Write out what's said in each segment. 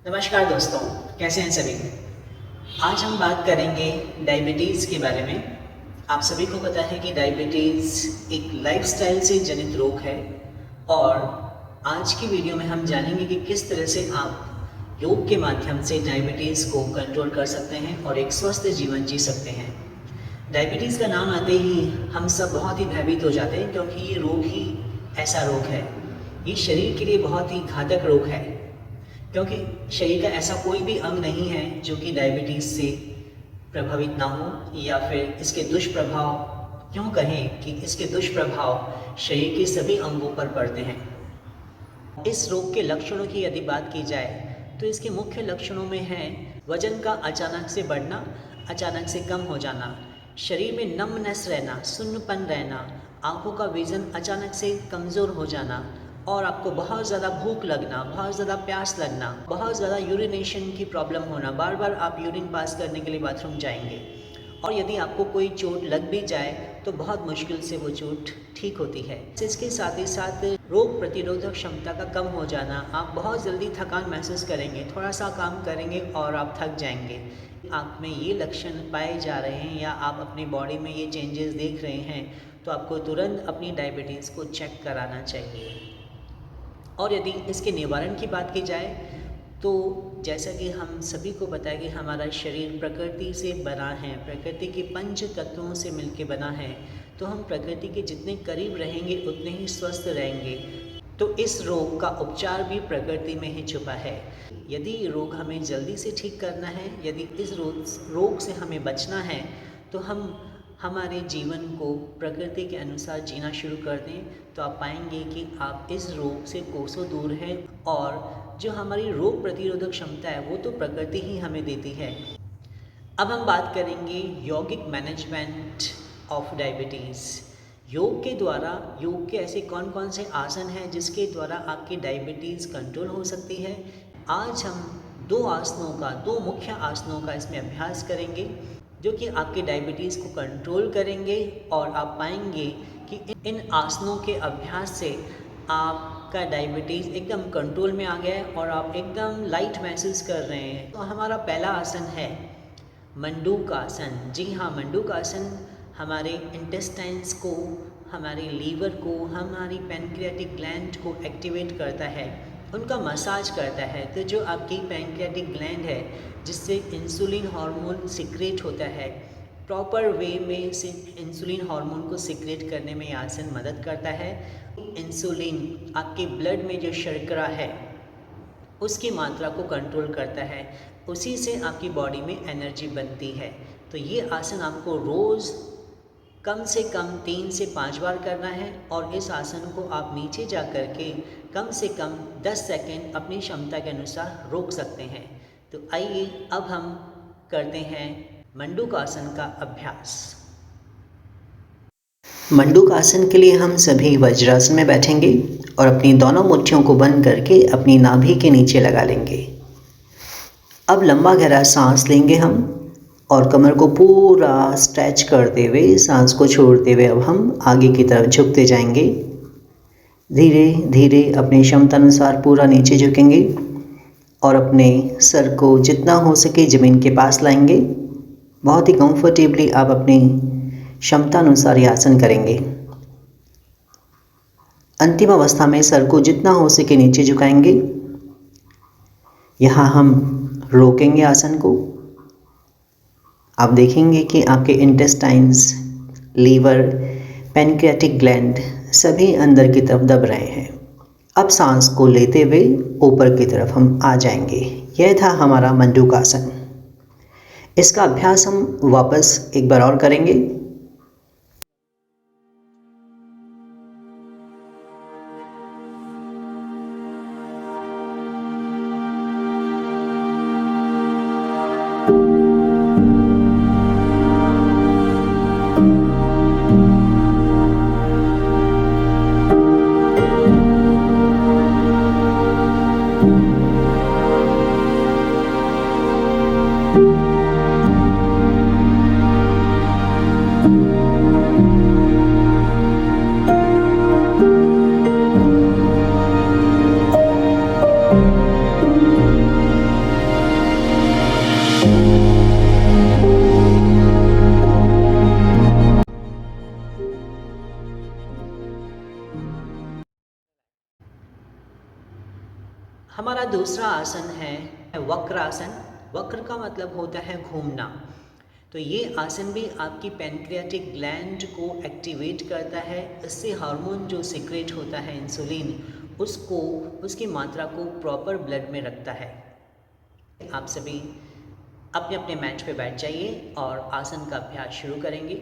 नमस्कार दोस्तों, कैसे हैं सभी। आज हम बात करेंगे डायबिटीज़ के बारे में। आप सभी को पता है कि डायबिटीज़ एक लाइफस्टाइल से जनित रोग है और आज की वीडियो में हम जानेंगे कि किस तरह से आप योग के माध्यम से डायबिटीज़ को कंट्रोल कर सकते हैं और एक स्वस्थ जीवन जी सकते हैं। डायबिटीज़ का नाम आते ही हम सब बहुत ही भयभीत हो जाते हैं, क्योंकि ये रोग ही ऐसा रोग है, ये शरीर के लिए बहुत ही घातक रोग है। क्योंकि शरीर का ऐसा कोई भी अंग नहीं है जो कि डायबिटीज़ से प्रभावित ना हो, या फिर इसके दुष्प्रभाव, क्यों कहें कि इसके दुष्प्रभाव शरीर के सभी अंगों पर पड़ते हैं। इस रोग के लक्षणों की यदि बात की जाए तो इसके मुख्य लक्षणों में है वजन का अचानक से बढ़ना, अचानक से कम हो जाना, शरीर में नमनेस रहना, सुन्नपन रहना, आंखों का विजन अचानक से कमज़ोर हो जाना और आपको बहुत ज़्यादा भूख लगना, बहुत ज़्यादा प्यास लगना, बहुत ज़्यादा यूरिनेशन की प्रॉब्लम होना, बार बार आप यूरिन पास करने के लिए बाथरूम जाएंगे। और यदि आपको कोई चोट लग भी जाए तो बहुत मुश्किल से वो चोट ठीक होती है। इसके साथ ही साथ रोग प्रतिरोधक क्षमता का कम हो जाना, आप बहुत जल्दी थकान महसूस करेंगे, थोड़ा सा काम करेंगे और आप थक जाएंगे। आप में ये लक्षण पाए जा रहे हैं या आप अपनी बॉडी में ये चेंजेस देख रहे हैं तो आपको तुरंत अपनी डायबिटीज़ को चेक कराना चाहिए। और यदि इसके निवारण की बात की जाए तो जैसा कि हम सभी को पता है कि हमारा शरीर प्रकृति से बना है, प्रकृति के पंच तत्वों से मिलकर बना है, तो हम प्रकृति के जितने करीब रहेंगे उतने ही स्वस्थ रहेंगे। तो इस रोग का उपचार भी प्रकृति में ही छुपा है। यदि रोग हमें जल्दी से ठीक करना है, यदि इस रोग से हमें बचना है, तो हम हमारे जीवन को प्रकृति के अनुसार जीना शुरू कर दें, तो आप पाएंगे कि आप इस रोग से कोसों दूर हैं। और जो हमारी रोग प्रतिरोधक क्षमता है वो तो प्रकृति ही हमें देती है। अब हम बात करेंगे यौगिक मैनेजमेंट ऑफ डायबिटीज़। योग के द्वारा, योग के ऐसे कौन कौन से आसन हैं जिसके द्वारा आपकी डायबिटीज़ कंट्रोल हो सकती है। आज हम दो मुख्य आसनों का इसमें अभ्यास करेंगे जो कि आपकी डायबिटीज़ को कंट्रोल करेंगे। और आप पाएंगे कि इन आसनों के अभ्यास से आपका डायबिटीज़ एकदम कंट्रोल में आ गया है और आप एकदम लाइट महसूस कर रहे हैं। तो हमारा पहला आसन है मंडूक आसन। जी हाँ, मंडूक आसन हमारे इंटेस्टाइन्स को, हमारे लीवर को, हमारी पैनक्रियाटिक ग्लैंड को एक्टिवेट करता है, उनका मसाज करता है। तो जो आपकी पैनक्रियाटिक ग्लैंड है जिससे इंसुलिन हार्मोन सिक्रेट होता है, प्रॉपर वे में से इंसुलिन हार्मोन को सिक्रेट करने में यह आसन मदद करता है। इंसुलिन आपके ब्लड में जो शर्करा है उसकी मात्रा को कंट्रोल करता है, उसी से आपकी बॉडी में एनर्जी बनती है। तो ये आसन आपको रोज़ कम से कम 3 से 5 बार करना है और इस आसन को आप नीचे जा कर के कम से कम 10 सेकंड अपनी क्षमता के अनुसार रोक सकते हैं। तो आइए अब हम करते हैं मंडूक आसन का अभ्यास। मंडूक आसन के लिए हम सभी वज्रासन में बैठेंगे और अपनी दोनों मुट्ठियों को बंद करके अपनी नाभि के नीचे लगा लेंगे। अब लंबा गहरा सांस लेंगे हम और कमर को पूरा स्ट्रेच करते हुए, सांस को छोड़ते हुए अब हम आगे की तरफ झुकते जाएंगे। धीरे धीरे अपनी क्षमता अनुसार पूरा नीचे झुकेंगे और अपने सर को जितना हो सके ज़मीन के पास लाएंगे। बहुत ही कंफर्टेबली आप अपनी क्षमता अनुसार ये आसन करेंगे। अंतिम अवस्था में सर को जितना हो सके नीचे झुकाएंगे। यहाँ हम रोकेंगे आसन को। आप देखेंगे कि आपके इंटेस्टाइन्स, लीवर, पैनक्रियाटिक ग्लैंड सभी अंदर की तरफ दब रहे हैं। अब सांस को लेते हुए ऊपर की तरफ हम आ जाएंगे। यह था हमारा मंडूक आसन। इसका अभ्यास हम वापस एक बार और करेंगे। हमारा दूसरा आसन है वक्रासन। वक्र का मतलब होता है घूमना। तो ये आसन भी आपकी पैनक्रियाटिक ग्लैंड को एक्टिवेट करता है। इससे हार्मोन जो सीक्रेट होता है इंसुलिन, उसको उसकी मात्रा को प्रॉपर ब्लड में रखता है। आप सभी अपने अपने मैट पे बैठ जाइए और आसन का अभ्यास शुरू करेंगे।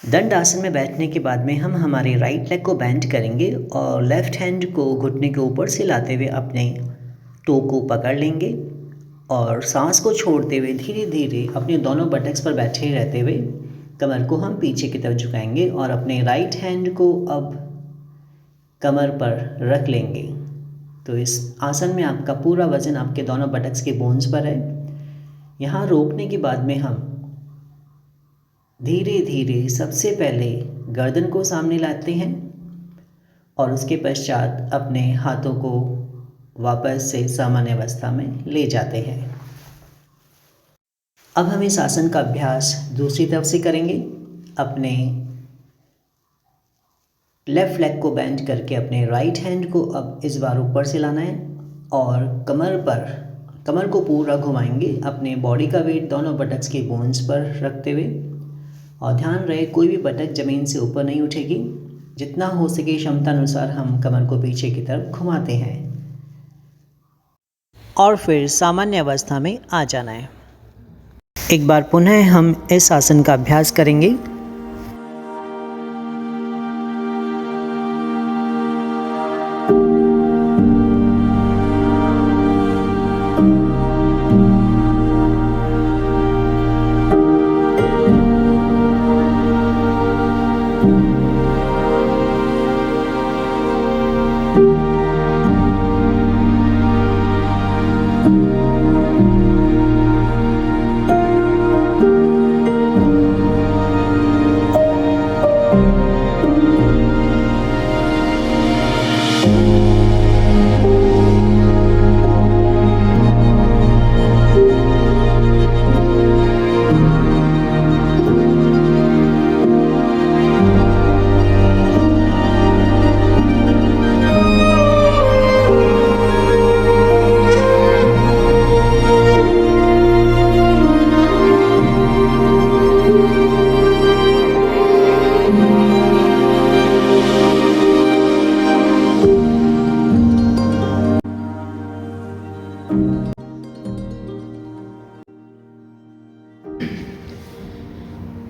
दंड आसन में बैठने के बाद में हम हमारे राइट लेग को बेंड करेंगे और लेफ्ट हैंड को घुटने के ऊपर से लाते हुए अपने टो को पकड़ लेंगे और सांस को छोड़ते हुए धीरे धीरे अपने दोनों बटक्स पर बैठे रहते हुए कमर को हम पीछे की तरफ झुकाएंगे और अपने राइट हैंड को अब कमर पर रख लेंगे। तो इस आसन में आपका पूरा वज़न आपके दोनों बटक्स के बोन्स पर है। यहाँ रोकने के बाद में हम धीरे धीरे सबसे पहले गर्दन को सामने लाते हैं और उसके पश्चात अपने हाथों को वापस से सामान्य अवस्था में ले जाते हैं। अब हम इस आसन का अभ्यास दूसरी तरफ से करेंगे। अपने लेफ़्ट लेग को बेंड करके अपने राइट हैंड को अब इस बार ऊपर से लाना है और कमर को पूरा घुमाएंगे, अपने बॉडी का वेट दोनों बटक्स के बोन्स पर रखते हुए। और ध्यान रहे कोई भी बटक ज़मीन से ऊपर नहीं उठेगी। जितना हो सके क्षमता अनुसार हम कमर को पीछे की तरफ घुमाते हैं और फिर सामान्य अवस्था में आ जाना है। एक बार पुनः हम इस आसन का अभ्यास करेंगे।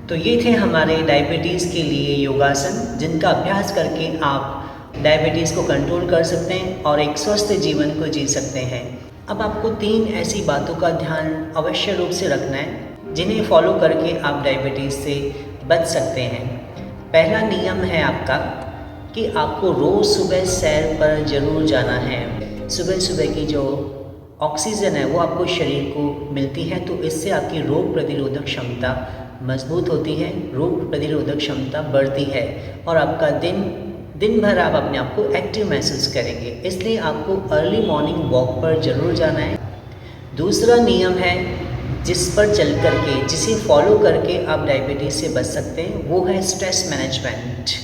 तो ये थे हमारे डायबिटीज़ के लिए योगासन, जिनका अभ्यास करके आप डायबिटीज़ को कंट्रोल कर सकते हैं और एक स्वस्थ जीवन को जी सकते हैं। अब आपको 3 ऐसी बातों का ध्यान अवश्य रूप से रखना है जिन्हें फॉलो करके आप डायबिटीज़ से बच सकते हैं। पहला नियम है आपका कि आपको रोज़ सुबह सैर पर ज़रूर जाना है। सुबह सुबह की जो ऑक्सीजन है वो आपको शरीर को मिलती है, तो इससे आपकी रोग प्रतिरोधक क्षमता मजबूत होती है, रोग प्रतिरोधक क्षमता बढ़ती है और आपका दिन भर आप अपने आप को एक्टिव महसूस करेंगे। इसलिए आपको अर्ली मॉर्निंग वॉक पर ज़रूर जाना है। दूसरा नियम है जिस पर चल करके, जिसे फॉलो करके आप डायबिटीज़ से बच सकते हैं, वो है स्ट्रेस मैनेजमेंट।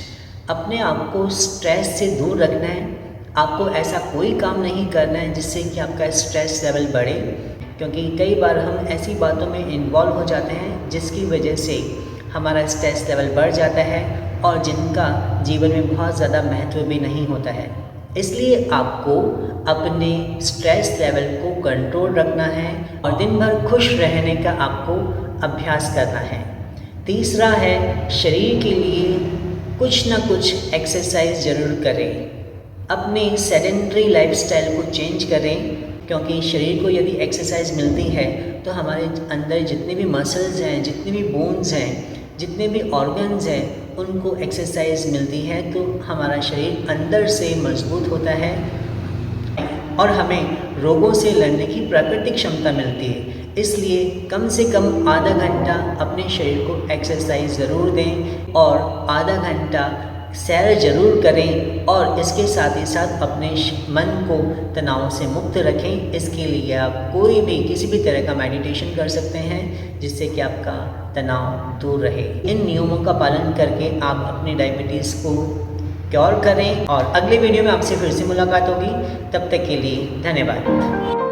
अपने आप को स्ट्रेस से दूर रखना है। आपको ऐसा कोई काम नहीं करना है जिससे कि आपका स्ट्रेस लेवल बढ़े, क्योंकि कई बार हम ऐसी बातों में इन्वॉल्व हो जाते हैं जिसकी वजह से हमारा स्ट्रेस लेवल बढ़ जाता है और जिनका जीवन में बहुत ज़्यादा महत्व भी नहीं होता है। इसलिए आपको अपने स्ट्रेस लेवल को कंट्रोल रखना है और दिन भर खुश रहने का आपको अभ्यास करना है। तीसरा है शरीर के लिए कुछ ना कुछ एक्सरसाइज ज़रूर करें। अपने सेडेंटरी लाइफस्टाइल को चेंज करें, क्योंकि शरीर को यदि एक्सरसाइज मिलती है तो हमारे अंदर जितने भी मसल्स हैं, जितने भी बोन्स हैं, जितने भी ऑर्गन्स हैं, उनको एक्सरसाइज मिलती है तो हमारा शरीर अंदर से मजबूत होता है और हमें रोगों से लड़ने की प्राकृतिक क्षमता मिलती है। इसलिए कम से कम आधा घंटा अपने शरीर को एक्सरसाइज ज़रूर दें और आधा घंटा सैर जरूर करें और इसके साथ ही साथ अपने मन को तनाव से मुक्त रखें। इसके लिए आप कोई भी किसी भी तरह का मेडिटेशन कर सकते हैं जिससे कि आपका तनाव दूर रहे। इन नियमों का पालन करके आप अपने डायबिटीज़ को क्योर करें और अगले वीडियो में आपसे फिर से मुलाकात होगी। तब तक के लिए धन्यवाद।